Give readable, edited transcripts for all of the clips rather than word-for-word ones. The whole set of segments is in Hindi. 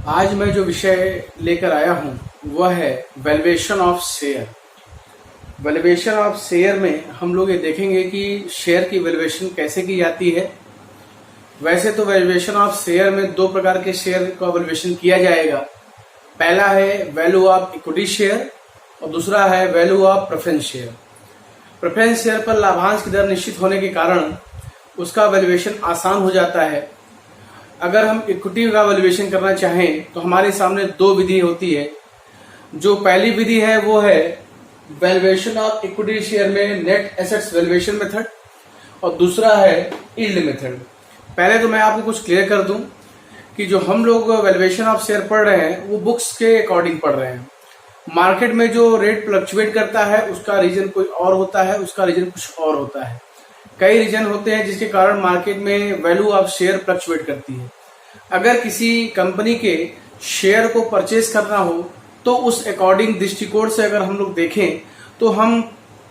आज मैं जो विषय लेकर आया हूँ वह है valuation of share. Valuation of share में हम लोग ये देखेंगे कि शेयर की वैल्यूएशन कैसे की जाती है। वैसे तो वैल्यूएशन ऑफ शेयर में दो प्रकार के शेयर का वैल्यूएशन किया जाएगा। पहला है वैल्यू ऑफ इक्विटी शेयर और दूसरा है value of preference share. Preference share पर लाभांश की दर निश्चित होने के कारण उसका वैल्यूएशन आसान हो जाता है। अगर हम इक्विटी का वैल्यूएशन करना चाहें तो हमारे सामने दो विधि होती है। जो पहली विधि है वो है वैल्यूएशन ऑफ इक्विटी शेयर में नेट एसेट्स वैल्यूएशन मेथड और दूसरा है यील्ड मेथड। पहले तो मैं आपको कुछ क्लियर कर दूं कि जो हम लोग वैल्यूएशन ऑफ शेयर पढ़ रहे हैं वो बुक्स के अकॉर्डिंग पढ़ रहे हैं। मार्केट में जो रेट फ्लक्चुएट करता है उसका रीजन कोई और होता है, उसका रीजन कुछ और होता है। कई रीजन होते हैं जिसके कारण मार्केट में वैल्यू ऑफ शेयर फ्लक्चुएट करती है। अगर किसी कंपनी के शेयर को परचेज करना हो तो उस अकॉर्डिंग दृष्टिकोण से अगर हम लोग देखें तो हम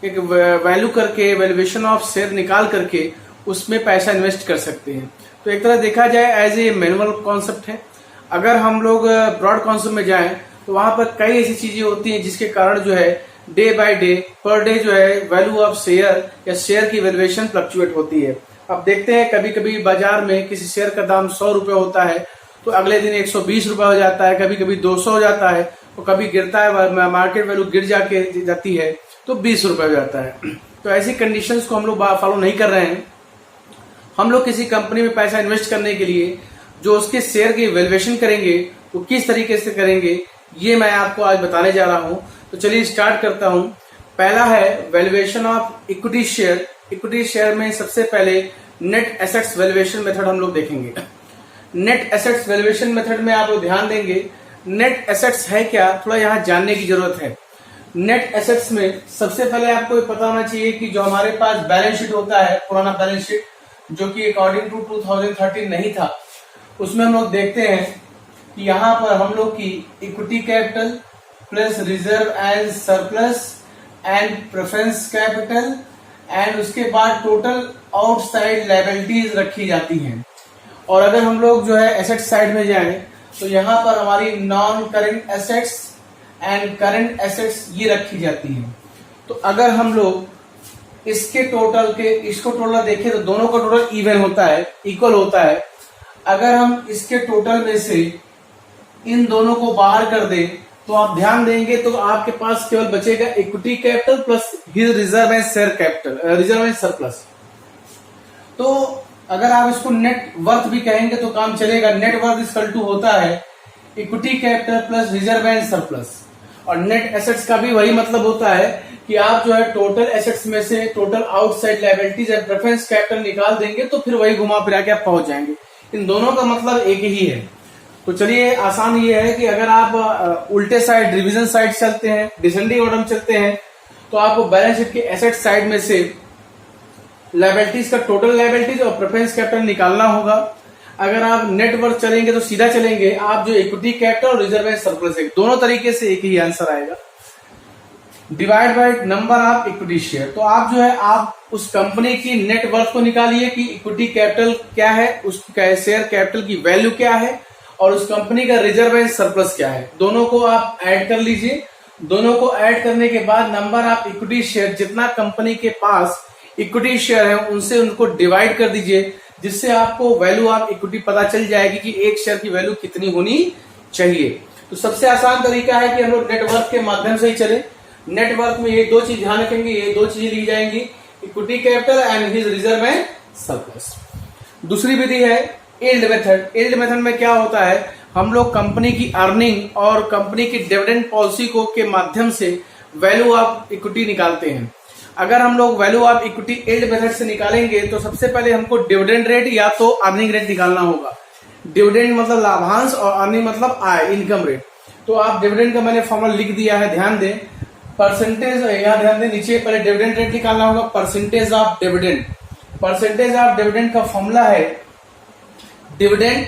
एक वैल्यू करके वैल्यूएशन ऑफ शेयर निकाल करके उसमें पैसा इन्वेस्ट कर सकते हैं। तो एक तरह देखा जाए एज ए मैनुअल कॉन्सेप्ट है। अगर हम लोग ब्रॉड कॉन्सेप्ट में जाएं तो वहां पर कई ऐसी चीजें होती हैं जिसके कारण जो है day by day per day जो है वैल्यू ऑफ शेयर या शेयर की वैल्यूएशन फ्लक्चुएट होती है। अब देखते हैं कभी कभी बाजार में किसी शेयर का दाम 100 रुपए होता है तो अगले दिन 120 रुपए हो जाता है, कभी कभी 200 हो जाता है और कभी गिरता है, मार्केट वैल्यू गिर जाती है तो 20 रुपए हो जाता है। तो ऐसी कंडीशंस को हम लोग फॉलो नहीं कर रहे हैं। हम लोग किसी कंपनी में पैसा इन्वेस्ट करने के लिए जो उसके शेयर की वैल्यूएशन करेंगे वो किस तरीके से करेंगे ये मैं आपको आज बताने जा रहा हूं। तो चलिए स्टार्ट करता हूं। पहला है valuation of equity share. Equity share में सबसे पहले नेट एसेट्स वैल्यूएशन मेथड हम लोग देखेंगे। नेट एसेट्स वैल्यूएशन मेथड में आप लोग ध्यान देंगे नेट एसेट्स है क्या, थोड़ा यहाँ जानने की जरूरत है। नेट एसेट्स में सबसे पहले आपको पता होना चाहिए कि जो हमारे पास बैलेंस शीट होता है, पुराना बैलेंस शीट जो कि अकॉर्डिंग टू 2013 नहीं था, उसमें हम लोग देखते हैं कि यहाँ पर हम लोग की equity capital plus reserve and surplus and preference capital and उसके बाद टोटल आउटसाइड लायबिलिटीज रखी जाती हैं। और अगर हम लोग जो है एसेट साइड में जाएं तो यहाँ पर हमारी non current assets and current assets ये रखी जाती हैं। तो अगर हम लोग इसको टोटल देखें तो दोनों का टोटल इवन होता है, इक्वल होता है। अगर हम इसके टोटल में से इन दोनों को बाहर कर दें तो आप ध्यान देंगे तो आपके पास केवल बचेगा equity capital plus reserve and share capital, reserve and surplus. तो अगर आप इसको नेट वर्थ भी कहेंगे तो काम चलेगा। नेट वर्थ इक्वल टू होता है equity capital plus reserve and surplus. और नेट एसेट्स का भी वही मतलब होता है कि आप जो है टोटल एसेट्स में से total outside liabilities and preference capital निकाल देंगे तो फिर वही घुमा फिरा के आप पहुंच जाएंगे। इन दोनों का मतलब एक ही है। तो चलिए आसान ये है कि अगर आप उल्टे साइड डिवीजन साइड चलते हैं, डिसेंडिंग ऑर्डर में चलते हैं तो आपको बैलेंस शीट के एसेट साइड में से लायबिलिटीज का टोटल लायबिलिटीज और प्रेफरेंस कैपिटल निकालना होगा। अगर आप नेट वर्थ चलेंगे तो सीधा चलेंगे, आप जो इक्विटी कैपिटल और रिजर्व एंड सरप्लस है दोनों तरीके से एक ही आंसर आएगा। Divide by number of equity share. तो आप जो है आप उस कंपनी की नेट वर्थ को निकालिए कि इक्विटी कैपिटल क्या है, उसका शेयर कैपिटल की वैल्यू क्या है और उस कंपनी का रिजर्व एंड सरप्लस क्या है। दोनों को आप ऐड कर लीजिए। दोनों को ऐड करने के बाद नंबर ऑफ इक्विटी शेयर, जितना कंपनी के पास इक्विटी शेयर है उनसे उनको डिवाइड कर दीजिए, जिससे आपको वैल्यू ऑफ इक्विटी पता चल जाएगी कि एक शेयर की वैल्यू कितनी होनी चाहिए। तो सबसे आसान तरीका है कि हम लोग नेटवर्क के माध्यम से ही चले। नेटवर्क में ये दो चीज ध्यान रखेंगे, ये दो चीजें ली जाएंगी, equity capital and his reserve and surplus. दूसरी विधि है यील्ड मेथड। यील्ड मेथड में क्या होता है, हम लोग कंपनी की अर्निंग और कंपनी की डिविडेंड पॉलिसी को के माध्यम से वैल्यू ऑफ इक्विटी निकालते हैं। अगर हम लोग value of equity yield method से निकालेंगे तो सबसे पहले हमको डिविडेंड रेट या तो अर्निंग रेट निकालना होगा। डिविडेंड मतलब लाभांश और अर्निंग मतलब आय, इनकम रेट। तो आप डिविडेंड का मैंने फॉर्मूला लिख दिया है, ध्यान दें। परसेंटेज, यहाँ ध्यान दें, नीचे पहले डिविडेंड रेट निकालना होगा, percentage of dividend. Percentage of dividend का फॉर्मूला है dividend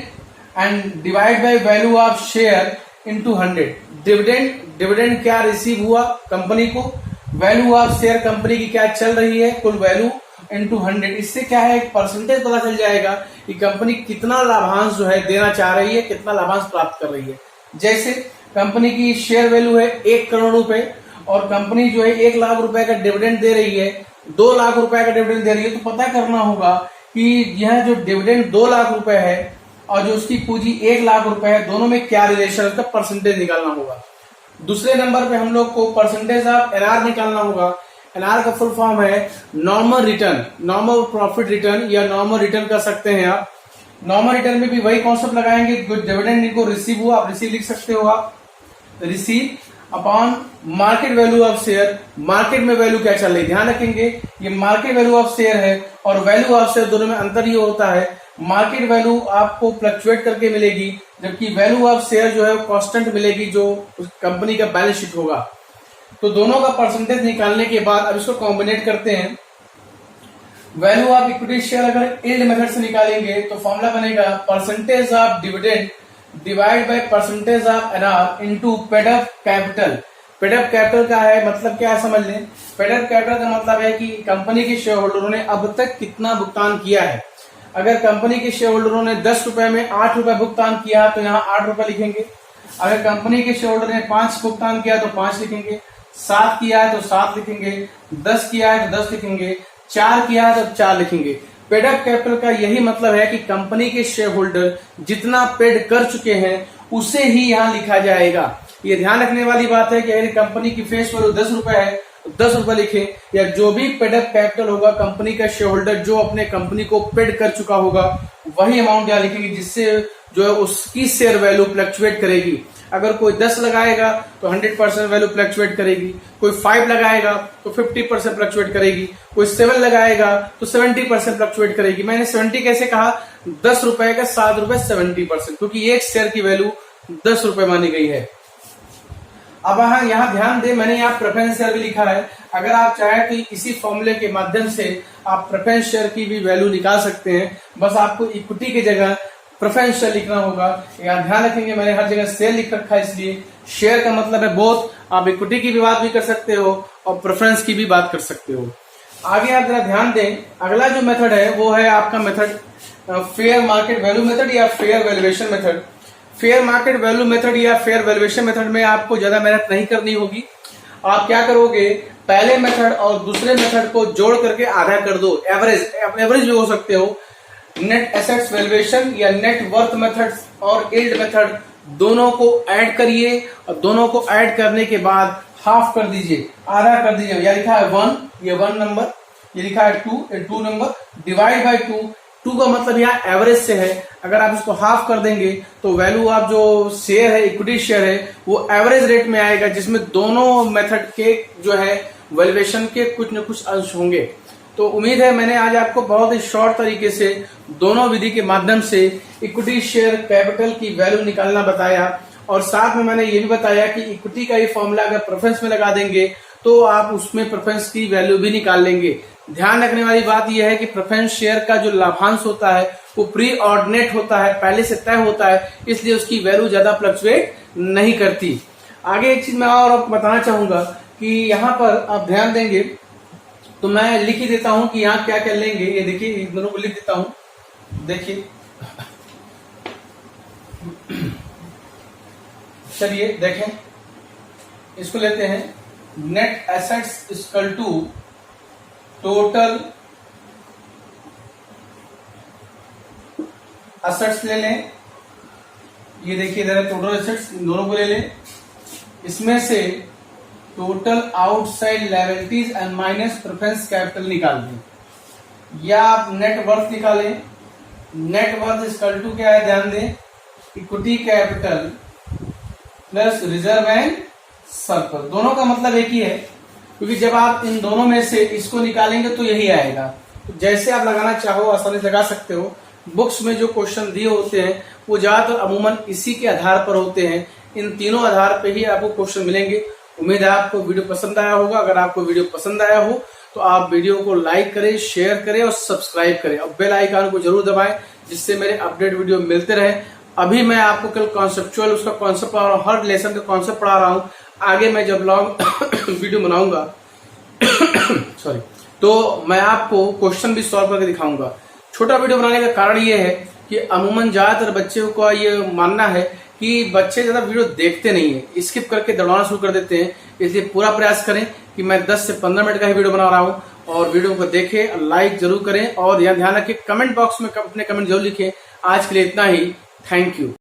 and divide by value of share into 100। Dividend क्या रिसीव हुआ कंपनी को, वैल्यू ऑफ शेयर कंपनी की क्या चल रही है कुल वैल्यू, इंटू 100, इससे क्या है एक परसेंटेज पता चल जाएगा कि कंपनी कितना लाभांश जो है देना चाह रही है, कितना लाभांश प्राप्त कर रही है। जैसे कंपनी की शेयर वैल्यू है 1 करोड़ रुपए और कंपनी जो है 1 लाख रुपए का डिविडेंड दे रही है, 2 लाख रुपए का डिविडेंड दे रही है, तो पता करना होगा कि यह जो डिविडेंड 2 लाख रुपए है और जो उसकी पूंजी 1 लाख रुपए है, दोनों में क्या रिलेशन है, उसका परसेंटेज निकालना होगा। दूसरे नंबर पे हम लोग को परसेंटेज ऑफ एनआर निकालना होगा। एनआर का फुल फॉर्म है normal return, normal profit return या नॉर्मल रिटर्न कर सकते हैं आप। नॉर्मल रिटर्न में भी वही कॉन्सेप्ट लगाएंगे, डिविडेंड इनको रिसीव हुआ, आप रिसीव लिख सकते हो आप, receive upon market value of share. Market में वैल्यू क्या चल रही है, ध्यान रखेंगे ये मार्केट वैल्यू ऑफ शेयर है और वैल्यू ऑफ शेयर दोनों में अंतर ये होता है, मार्केट वैल्यू आपको फ्लक्चुएट करके मिलेगी जबकि वैल्यू ऑफ शेयर जो है कांस्टेंट मिलेगी जो उस कंपनी का बैलेंस शीट होगा। तो दोनों का परसेंटेज निकालने के बाद अब इसको कॉम्बिनेट करते हैं। वैल्यू ऑफ इक्विटी शेयर अगर यील्ड मेथड से निकालेंगे तो फॉर्मूला बनेगा percentage of dividend divide by percentage of NR into paid up capital. Paid up capital का है मतलब क्या है समझ लें। पेड अप कैपिटल का मतलब है कि कंपनी के शेयर होल्डरों ने अब तक कितना भुगतान किया है। अगर कंपनी के शेयर होल्डरों ने 10 रुपए में 8 रुपए भुगतान किया तो यहाँ 8 रुपए लिखेंगे। अगर कंपनी के शेयर होल्डर ने 5 भुगतान किया तो 5 लिखेंगे, 7 किया है तो 7 लिखेंगे, 10 किया है तो 10 लिखेंगे, 4 किया है तो 4 लिखेंगे। पेड अप कैपिटल का यही मतलब है कि कंपनी के शेयर होल्डर जितना पेड कर चुके हैं उसे ही यहाँ लिखा जाएगा। ये ध्यान रखने वाली बात है कि अगर कंपनी की फेस वैल्यू 10 रुपए है तो 10 रुपए लिखे, या जो भी पेड अप कैपिटल होगा कंपनी का शेयर होल्डर जो अपने कंपनी को पेड कर चुका होगा वही अमाउंट यहाँ लिखेंगे, जिससे जो है उसकी शेयर वैल्यू फ्लक्चुएट करेगी। अगर कोई 10 लगाएगा तो 100% वैल्यू फ्लक्चुएट करेगी, कोई 5 लगाएगा तो 50% फ्लक्चुएट करेगी, कोई 7 लगाएगा तो 70% फ्लक्चुएट करेगी। मैंने 70 कैसे कहा, 10 रुपए का 7 रुपए 70%, क्योंकि एक शेयर की वैल्यू 10 रुपए मानी गई है। अब यहाँ ध्यान दें, मैंने यहाँ प्रेफरेंस शेयर भी लिखा है। अगर आप चाहें तो इसी फॉर्मूले के माध्यम से आप प्रेफरेंस शेयर की भी वैल्यू निकाल सकते हैं, बस आपको इक्विटी की जगह प्रेफरेंस शेयर लिखना होगा। यहाँ ध्यान रखेंगे मैंने हर जगह शेयर लिख रखा है, इसलिए शेयर का मतलब है बोथ। आप इक्विटी की भी बात भी कर सकते हो और प्रेफरेंस की भी बात कर सकते हो। आगे आप जरा ध्यान दें, अगला जो मेथड है वो है आपका method fair market value method या fair valuation method. Fair market value method या फेयर वैल्यूएशन मेथड में आपको ज्यादा मेहनत नहीं करनी होगी। आप क्या करोगे, पहले मेथड और दूसरे मेथड को जोड़ करके आधा कर दो, एवरेज भी हो सकते हो। नेट एसेट्स वैल्यूएशन या नेट वर्थ मेथड और यील्ड मेथड दोनों को ऐड करिए और दोनों को ऐड करने के बाद हाफ कर दीजिए, आधा कर दीजिए। यह लिखा है 1, ये 1 नंबर, ये लिखा है 2, ये 2 नंबर, डिवाइड बाय 2। 2 का मतलब यहाँ एवरेज से है। अगर आप इसको हाफ कर देंगे तो वैल्यू आप जो शेयर है, इक्विटी शेयर है, वो एवरेज रेट में आएगा, जिसमें दोनों मेथड के जो है वैल्यूएशन के कुछ न कुछ अंश होंगे। तो उम्मीद है मैंने आज आपको बहुत ही शॉर्ट तरीके से दोनों विधि के माध्यम से इक्विटी शेयर कैपिटल की वैल्यू निकालना बताया, और साथ में मैंने ये भी बताया कि इक्विटी का ये फॉर्मूला अगर प्रेफरेंस में लगा देंगे तो आप उसमें प्रेफरेंस की वैल्यू भी निकाल लेंगे। ध्यान रखने वाली बात यह है कि प्रेफरेंस शेयर का जो लाभांश होता है वो प्री ऑर्डिनेट होता है, पहले से तय होता है, इसलिए उसकी वैल्यू ज्यादा फ्लक्चुएट नहीं करती। आगे एक चीज मैं और बताना चाहूंगा कि यहाँ पर आप ध्यान देंगे तो मैं लिख ही देता हूं कि यहाँ क्या क्या लेंगे। ये देखिए, इन दोनों को लिख देता हूं, देखिए। चलिए देखें, इसको लेते हैं net assets equal to total assets ले लें। ये देखिए इधर टोटल एसेट्स, दोनों को ले लें। इसमें से total outside liabilities and minus preference capital निकाल दें, या आप नेट वर्थ निकालें। नेट वर्थ इक्वल टू क्या है, ध्यान दें, equity capital plus reserve and surplus. दोनों का मतलब एक ही है, क्योंकि जब आप इन दोनों में से इसको निकालेंगे तो यही आएगा। तो जैसे आप लगाना चाहो आसानी से लगा सकते हो। बुक्स में जो क्वेश्चन दिए होते हैं वो ज्यादातर अमूमन इसी के आधार पर होते हैं। इन तीनों आधार पे ही आपको क्वेश्चन मिलेंगे। उम्मीद है आपको वीडियो पसंद आया होगा। अगर आपको वीडियो पसंद आया हो तो आप वीडियो को लाइक करें, शेयर करें और सब्सक्राइब करें, और बेल आइकन को जरूर दबाएं, जिससे मेरे अपडेट वीडियो मिलते रहे। अभी मैं आपको कल कॉन्सेप्चुअल उसका कॉन्सेप्ट पढ़ा रहा हूँ, हर लेसन का कॉन्सेप्ट पढ़ा रहा हूँ। आगे मैं जब लॉन्ग वीडियो बनाऊंगा सॉरी, तो मैं आपको क्वेश्चन भी सॉल्व करके दिखाऊंगा। छोटा वीडियो बनाने का कारण ये है कि अमूमन ज्यादातर बच्चों का ये मानना है कि बच्चे ज्यादा वीडियो देखते नहीं है, स्किप करके दौड़ाना शुरू कर देते हैं। इसलिए पूरा प्रयास करें कि मैं 10 से 15 मिनट का ही वीडियो बना रहा हूं, और वीडियो को देखें, लाइक जरूर करें और ध्यान रखें कमेंट बॉक्स में अपने कमेंट जरूर लिखें। आज के लिए इतना ही, थैंक यू।